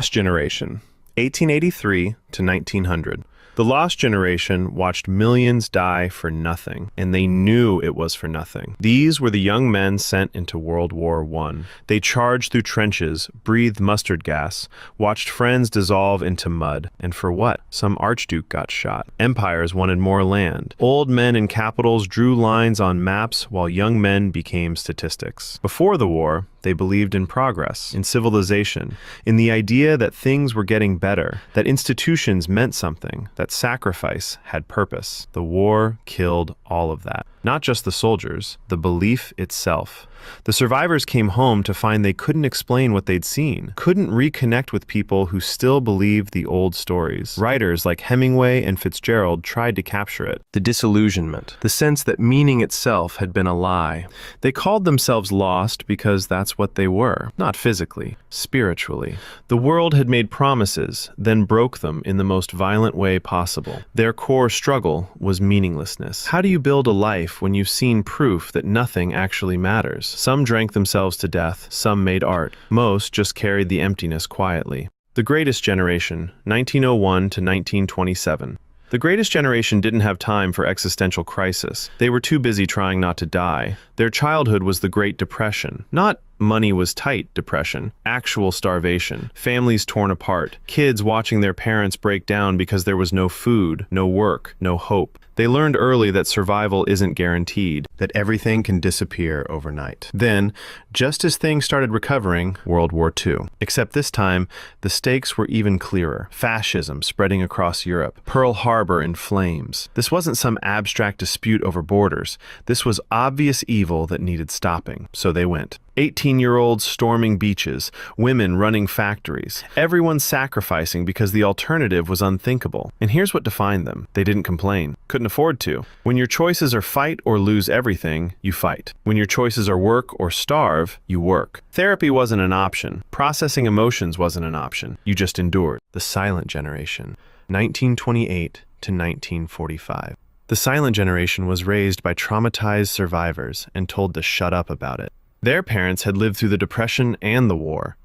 Lost Generation, 1883 to 1900. The Lost Generation watched millions die for nothing, and they knew it was for nothing. These were the young men sent into World War I. They charged through trenches, breathed mustard gas, watched friends dissolve into mud. And for what? Some archduke got shot. Empires wanted more land. Old men in capitals drew lines on maps while young men became statistics. Before the war, they believed in progress, in civilization, in the idea that things were getting better, that institutions meant something, that sacrifice had purpose. The war killed all of that. Not just the soldiers, the belief itself. The survivors came home to find they couldn't explain what they'd seen, couldn't reconnect with people who still believed the old stories. Writers like Hemingway and Fitzgerald tried to capture it. The disillusionment, the sense that meaning itself had been a lie. They called themselves lost because that's what they were, not physically, spiritually. The world had made promises, then broke them in the most violent way possible. Their core struggle was meaninglessness. How do you build a life when you've seen proof that nothing actually matters? Some drank themselves to death, some made art. Most just carried the emptiness quietly. The Greatest Generation, 1901 to 1927. The Greatest Generation didn't have time for existential crisis. They were too busy trying not to die. Their childhood was the Great Depression. Not money was tight depression, actual starvation, families torn apart, kids watching their parents break down because there was no food, no work, no hope. They learned early that survival isn't guaranteed, that everything can disappear overnight. Then, just as things started recovering, World War II. Except this time, the stakes were even clearer. Fascism spreading across Europe, Pearl Harbor in flames. This wasn't some abstract dispute over borders. This was obvious evil that needed stopping. So they went. 18-year-olds storming beaches, women running factories, everyone sacrificing because the alternative was unthinkable. And here's what defined them. They didn't complain. Couldn't afford to. When your choices are fight or lose everything, you fight. When your choices are work or starve, you work. Therapy wasn't an option. Processing emotions wasn't an option. You just endured. The Silent Generation, 1928 to 1945. The Silent Generation was raised by traumatized survivors and told to shut up about it. Their parents had lived through the Depression and the war.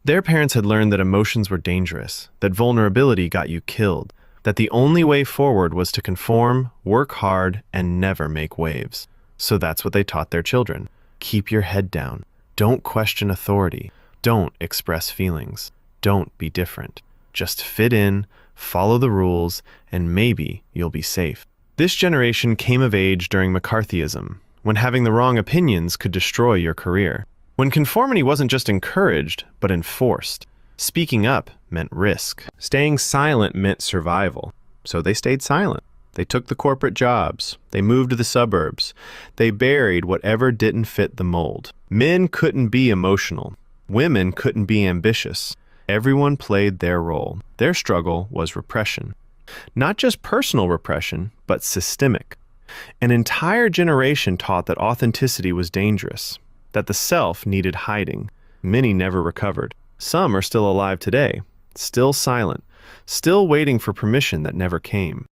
Their parents had learned that emotions were dangerous, that vulnerability got you killed, that the only way forward was to conform, work hard, and never make waves. So that's what they taught their children. Keep your head down. Don't question authority. Don't express feelings. Don't be different. Just fit in, follow the rules, and maybe you'll be safe. This generation came of age during McCarthyism, when having the wrong opinions could destroy your career. When conformity wasn't just encouraged, but enforced. Speaking up meant risk. Staying silent meant survival. So they stayed silent. They took the corporate jobs. They moved to the suburbs. They buried whatever didn't fit the mold. Men couldn't be emotional. Women couldn't be ambitious. Everyone played their role. Their struggle was repression. Not just personal repression, but systemic. An entire generation taught that authenticity was dangerous, that the self needed hiding. Many never recovered. Some are still alive today, still silent, still waiting for permission that never came.